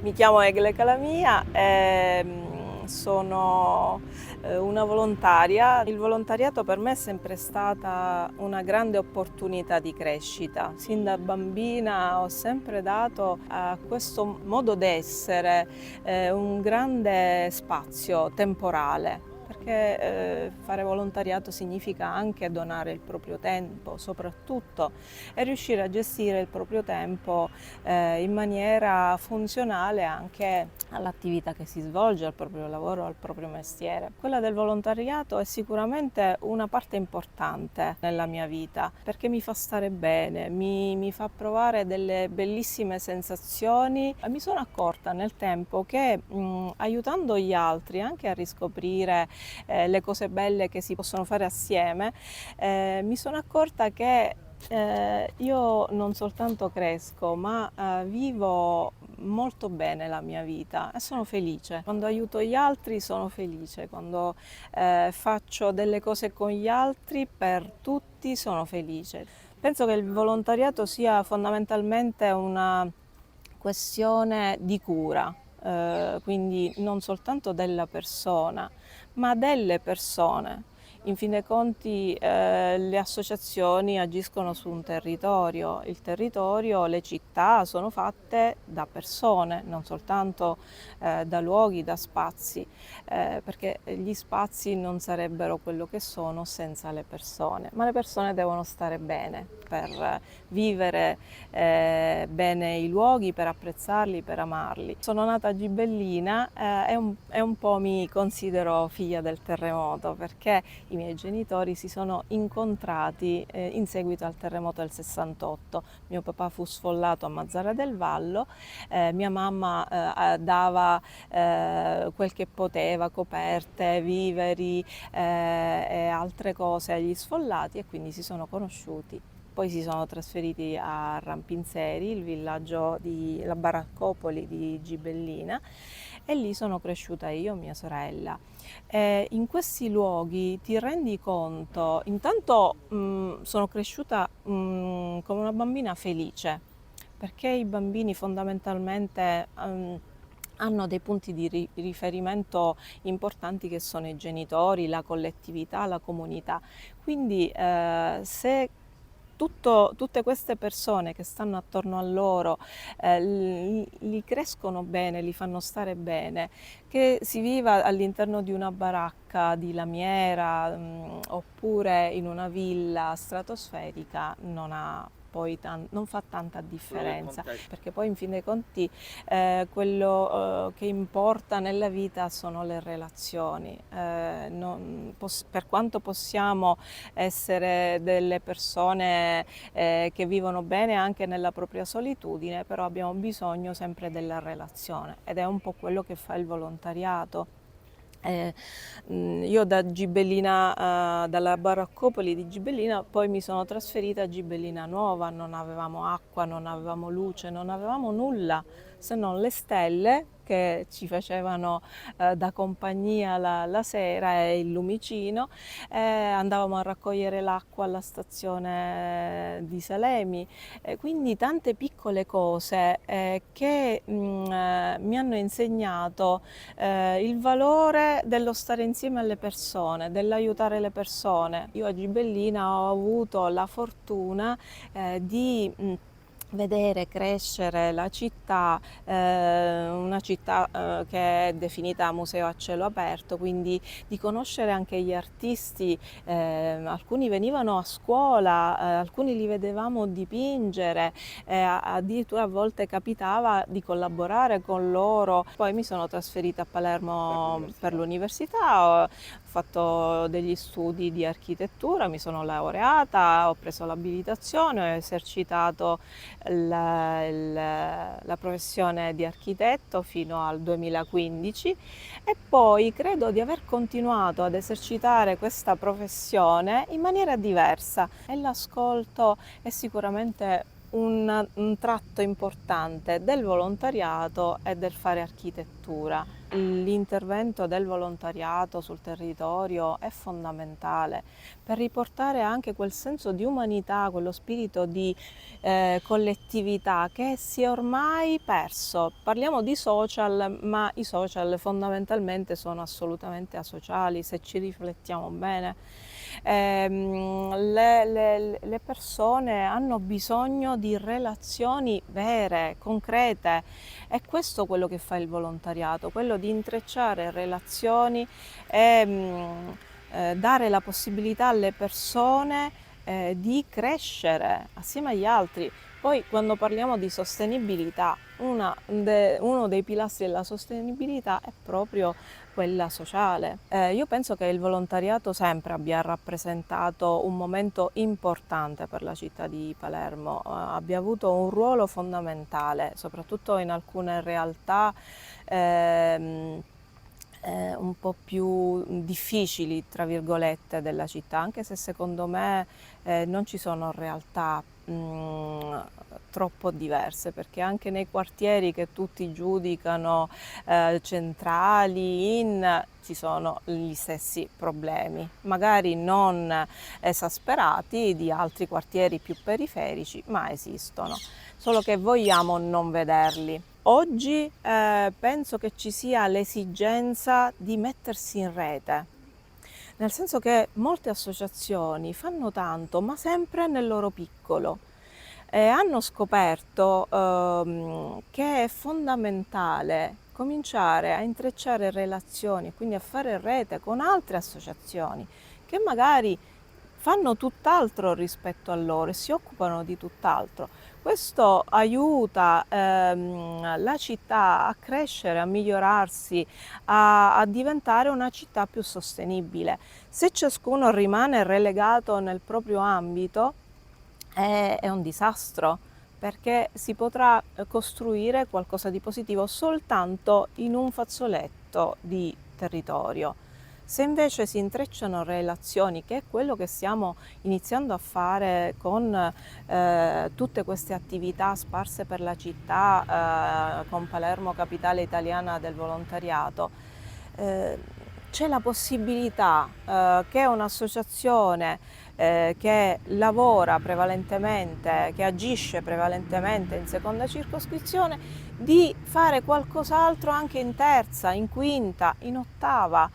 Mi chiamo Egle Calamia e sono una volontaria. Il volontariato per me è sempre stata una grande opportunità di crescita. Sin da bambina ho sempre dato a questo modo d'essere un grande spazio temporale. Perché fare volontariato significa anche donare il proprio tempo, soprattutto, e riuscire a gestire il proprio tempo in maniera funzionale anche all'attività che si svolge, al proprio lavoro, al proprio mestiere. Quella del volontariato è sicuramente una parte importante nella mia vita perché mi fa stare bene, mi fa provare delle bellissime sensazioni. Mi sono accorta nel tempo che aiutando gli altri anche a riscoprire le cose belle che si possono fare assieme, mi sono accorta che io non soltanto cresco, ma vivo molto bene la mia vita e sono felice. Quando aiuto gli altri sono felice, quando faccio delle cose con gli altri per tutti sono felice. Penso che il volontariato sia fondamentalmente una questione di cura, quindi non soltanto della persona, ma delle persone. In fin dei conti le associazioni agiscono su un territorio, il territorio, le città sono fatte da persone, non soltanto da luoghi, da spazi, perché gli spazi non sarebbero quello che sono senza le persone, ma le persone devono stare bene per vivere bene i luoghi, per apprezzarli, per amarli. Sono nata a Gibellina e un po' mi considero figlia del terremoto perché i miei genitori si sono incontrati in seguito al terremoto del 68. Mio papà fu sfollato a Mazzara del Vallo, mia mamma dava quel che poteva, coperte, viveri e altre cose agli sfollati e quindi si sono conosciuti. Poi si sono trasferiti a Rampinzeri, il villaggio di la baraccopoli di Gibellina, e lì sono cresciuta io e mia sorella. In questi luoghi ti rendi conto, intanto sono cresciuta come una bambina felice, perché i bambini fondamentalmente hanno dei punti di riferimento importanti che sono i genitori, la collettività, la comunità. Quindi se tutte queste persone che stanno attorno a loro li crescono bene, li fanno stare bene, che si viva all'interno di una baracca di lamiera oppure in una villa stratosferica non ha poi non fa tanta differenza, perché poi in fin dei conti quello che importa nella vita sono le relazioni. Per quanto possiamo essere delle persone che vivono bene anche nella propria solitudine, però abbiamo bisogno sempre della relazione ed è un po' quello che fa il volontariato. Io da Gibellina, dalla baraccopoli di Gibellina, poi mi sono trasferita a Gibellina Nuova, non avevamo acqua, non avevamo luce, non avevamo nulla se non le stelle che ci facevano da compagnia la sera e il lumicino. Andavamo a raccogliere l'acqua alla stazione di Salemi, quindi tante piccole cose che mi hanno insegnato il valore dello stare insieme alle persone, dell'aiutare le persone. Io a Gibellina ho avuto la fortuna di vedere crescere la città, una città che è definita museo a cielo aperto, quindi di conoscere anche gli artisti, alcuni venivano a scuola, alcuni li vedevamo dipingere, addirittura a volte capitava di collaborare con loro. Poi mi sono trasferita a Palermo per l'università, ho fatto degli studi di architettura, mi sono laureata, ho preso l'abilitazione, ho esercitato la professione di architetto fino al 2015 e poi credo di aver continuato ad esercitare questa professione in maniera diversa e l'ascolto è sicuramente un tratto importante del volontariato e del fare architettura. l'intervento del volontariato sul territorio è fondamentale per riportare anche quel senso di umanità, quello spirito di collettività che si è ormai perso. Parliamo di social, ma i social fondamentalmente sono assolutamente asociali, se ci riflettiamo bene. Le persone hanno bisogno di relazioni vere, concrete. È questo quello che fa il volontariato, quello di intrecciare relazioni e dare la possibilità alle persone di crescere assieme agli altri. Poi quando parliamo di sostenibilità, uno dei pilastri della sostenibilità è proprio quella sociale. Io penso che il volontariato sempre abbia rappresentato un momento importante per la città di Palermo, abbia avuto un ruolo fondamentale, soprattutto in alcune realtà un po' più difficili, tra virgolette, della città, anche se secondo me non ci sono realtà troppo diverse, perché anche nei quartieri che tutti giudicano centrali, ci sono gli stessi problemi, magari non esasperati di altri quartieri più periferici, ma esistono, solo che vogliamo non vederli. Oggi penso che ci sia l'esigenza di mettersi in rete, nel senso che molte associazioni fanno tanto, ma sempre nel loro piccolo. Hanno scoperto che è fondamentale cominciare a intrecciare relazioni e quindi a fare rete con altre associazioni che magari fanno tutt'altro rispetto a loro e si occupano di tutt'altro. Questo aiuta la città a crescere, a migliorarsi, a diventare una città più sostenibile. Se ciascuno rimane relegato nel proprio ambito, è un disastro, perché si potrà costruire qualcosa di positivo soltanto in un fazzoletto di territorio. Se invece si intrecciano relazioni, che è quello che stiamo iniziando a fare con tutte queste attività sparse per la città, con Palermo Capitale Italiana del Volontariato, c'è la possibilità che un'associazione che lavora prevalentemente, che agisce prevalentemente in seconda circoscrizione, di fare qualcos'altro anche in terza, in quinta, in ottava.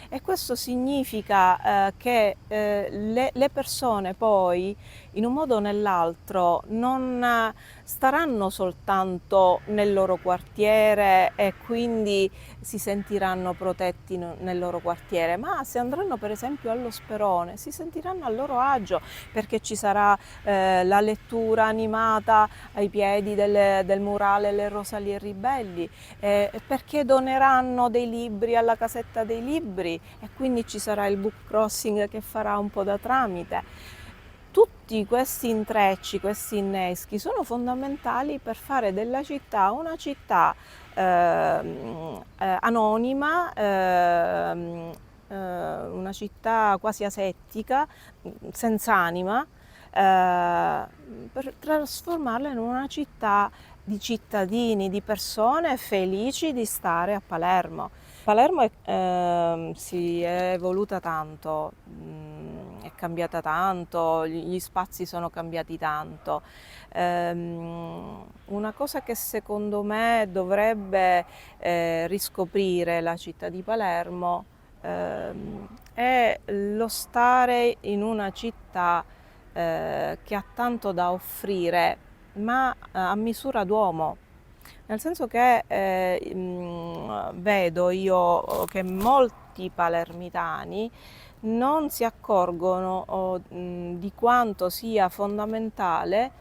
E questo significa che le persone poi, in un modo o nell'altro, non staranno soltanto nel loro quartiere e quindi si sentiranno protetti nel loro quartiere, ma se andranno per esempio allo Sperone si sentiranno a loro agio, perché ci sarà la lettura animata ai piedi del murale Le Rosalie Ribelli, perché doneranno dei libri alla casetta dei libri e quindi ci sarà il book crossing che farà un po' da tramite. Tutti questi intrecci, questi inneschi sono fondamentali per fare della città una città anonima, una città quasi asettica, senza anima, per trasformarla in una città di cittadini, di persone felici di stare a Palermo. Palermo si è evoluta tanto, è cambiata tanto, gli spazi sono cambiati tanto. Una cosa che secondo me dovrebbe riscoprire la città di Palermo è lo stare in una città che ha tanto da offrire, ma a misura d'uomo. Nel senso che vedo io che molti palermitani non si accorgono di quanto sia fondamentale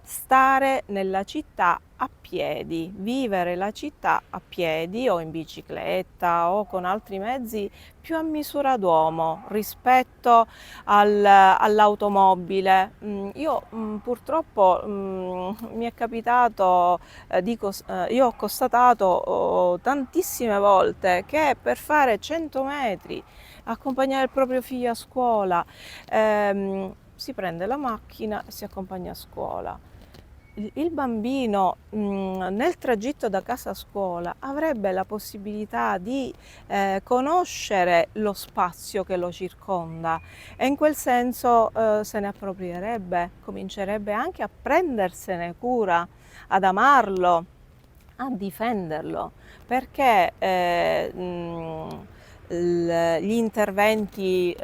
stare nella città a piedi, vivere la città a piedi o in bicicletta o con altri mezzi più a misura d'uomo rispetto all'automobile. Io purtroppo mi è capitato, io ho constatato tantissime volte che per fare 100 metri, accompagnare il proprio figlio a scuola, si prende la macchina e si accompagna a scuola. il bambino nel tragitto da casa a scuola avrebbe la possibilità di conoscere lo spazio che lo circonda e in quel senso se ne approprierebbe, comincerebbe anche a prendersene cura, ad amarlo, a difenderlo, perché gli interventi,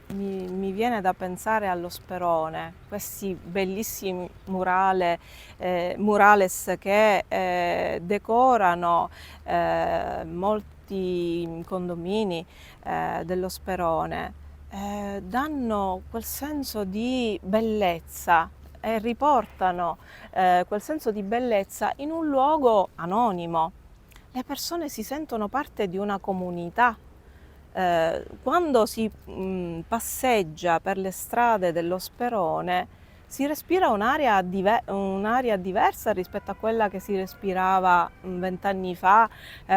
mi viene da pensare allo Sperone, questi bellissimi murales che decorano molti condomini dello Sperone, danno quel senso di bellezza e riportano quel senso di bellezza in un luogo anonimo. Le persone si sentono parte di una comunità. Quando si passeggia per le strade dello Sperone si respira un'aria diversa rispetto a quella che si respirava 20 anni fa.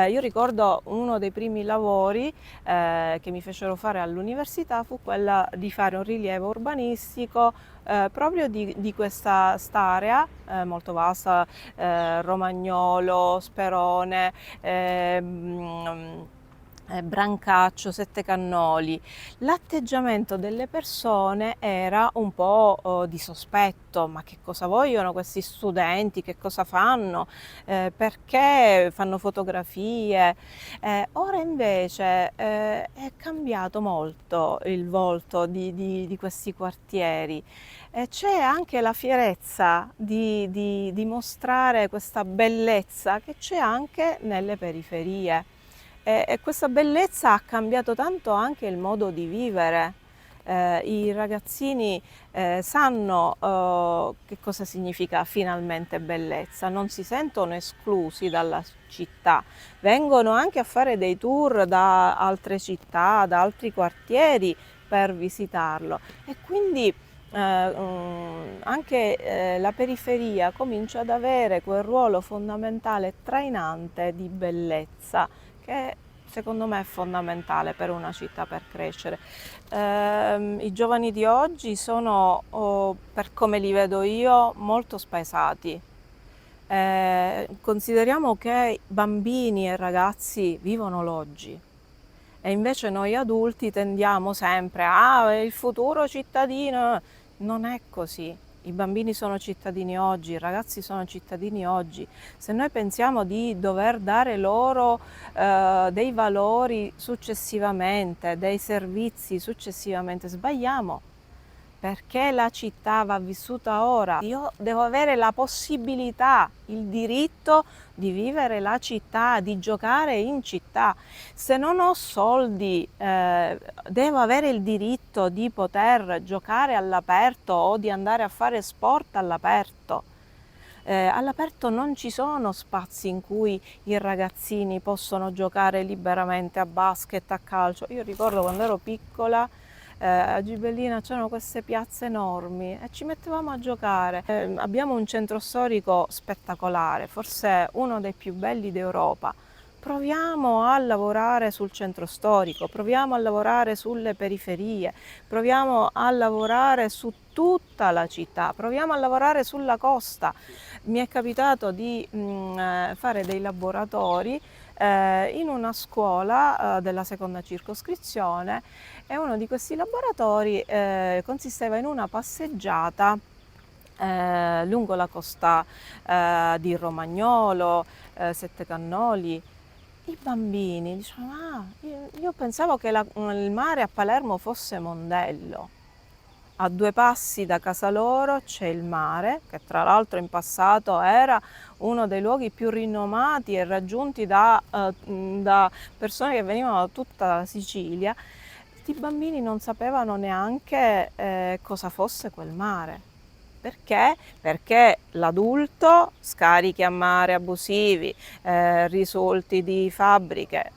Io ricordo uno dei primi lavori che mi fecero fare all'università fu quella di fare un rilievo urbanistico proprio di questa area molto vasta, Romagnolo, Sperone, Brancaccio, Sette Cannoli. L'atteggiamento delle persone era un po' di sospetto, ma che cosa vogliono questi studenti, che cosa fanno, perché fanno fotografie. Ora invece è cambiato molto il volto di questi quartieri. C'è anche la fierezza di mostrare questa bellezza che c'è anche nelle periferie. E questa bellezza ha cambiato tanto anche il modo di vivere. I ragazzini sanno che cosa significa finalmente bellezza, non si sentono esclusi dalla città, vengono anche a fare dei tour da altre città, da altri quartieri per visitarlo e quindi anche la periferia comincia ad avere quel ruolo fondamentale e trainante di bellezza che secondo me è fondamentale per una città per crescere. I giovani di oggi sono, per come li vedo io, molto spaesati. Consideriamo che bambini e ragazzi vivono l'oggi e invece noi adulti tendiamo sempre il futuro cittadino. Non è così. I bambini sono cittadini oggi, i ragazzi sono cittadini oggi. Se noi pensiamo di dover dare loro dei valori successivamente, dei servizi successivamente, sbagliamo, perché la città va vissuta ora. Io devo avere la possibilità, il diritto di vivere la città, di giocare in città. Se non ho soldi, devo avere il diritto di poter giocare all'aperto o di andare a fare sport all'aperto. All'aperto non ci sono spazi in cui i ragazzini possono giocare liberamente a basket, a calcio. Io ricordo quando ero piccola, a Gibellina c'erano queste piazze enormi e ci mettevamo a giocare. Abbiamo un centro storico spettacolare, forse uno dei più belli d'Europa. Proviamo a lavorare sul centro storico, proviamo a lavorare sulle periferie, proviamo a lavorare su tutta la città, proviamo a lavorare sulla costa. Mi è capitato di fare dei laboratori in una scuola della seconda circoscrizione e uno di questi laboratori consisteva in una passeggiata lungo la costa di Romagnolo, Sette Cannoli. I bambini dicevano, io pensavo che il mare a Palermo fosse Mondello. A 2 passi da casa loro c'è il mare, che tra l'altro in passato era uno dei luoghi più rinomati e raggiunti da persone che venivano da tutta la Sicilia. I bambini non sapevano neanche cosa fosse quel mare. Perché? Perché l'adulto scarichi a mare abusivi, risulti di fabbriche.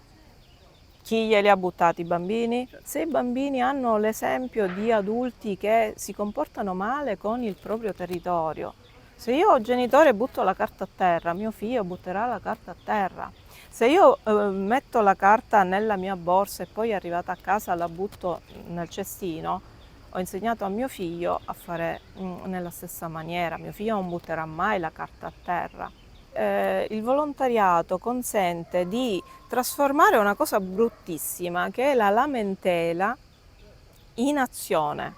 Chi glieli ha buttati i bambini? Se i bambini hanno l'esempio di adulti che si comportano male con il proprio territorio, se io genitore butto la carta a terra, mio figlio butterà la carta a terra. Se io metto la carta nella mia borsa e poi arrivata a casa la butto nel cestino, ho insegnato a mio figlio a fare nella stessa maniera. Mio figlio non butterà mai la carta a terra. Il volontariato consente di trasformare una cosa bruttissima che è la lamentela in azione.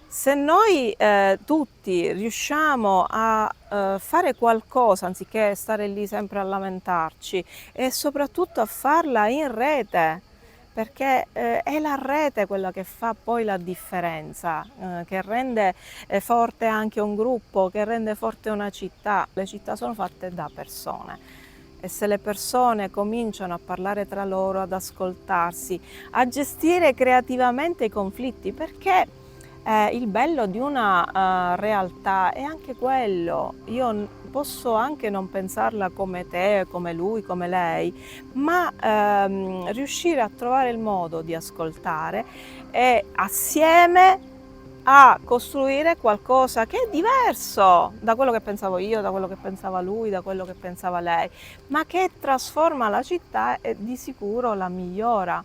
Se noi tutti riusciamo a fare qualcosa anziché stare lì sempre a lamentarci e soprattutto a farla in rete, perché è la rete quella che fa poi la differenza, che rende forte anche un gruppo, che rende forte una città. Le città sono fatte da persone e se le persone cominciano a parlare tra loro, ad ascoltarsi, a gestire creativamente i conflitti, perché il bello di una realtà è anche quello. Posso anche non pensarla come te, come lui, come lei, ma riuscire a trovare il modo di ascoltare e assieme a costruire qualcosa che è diverso da quello che pensavo io, da quello che pensava lui, da quello che pensava lei, ma che trasforma la città e di sicuro la migliora.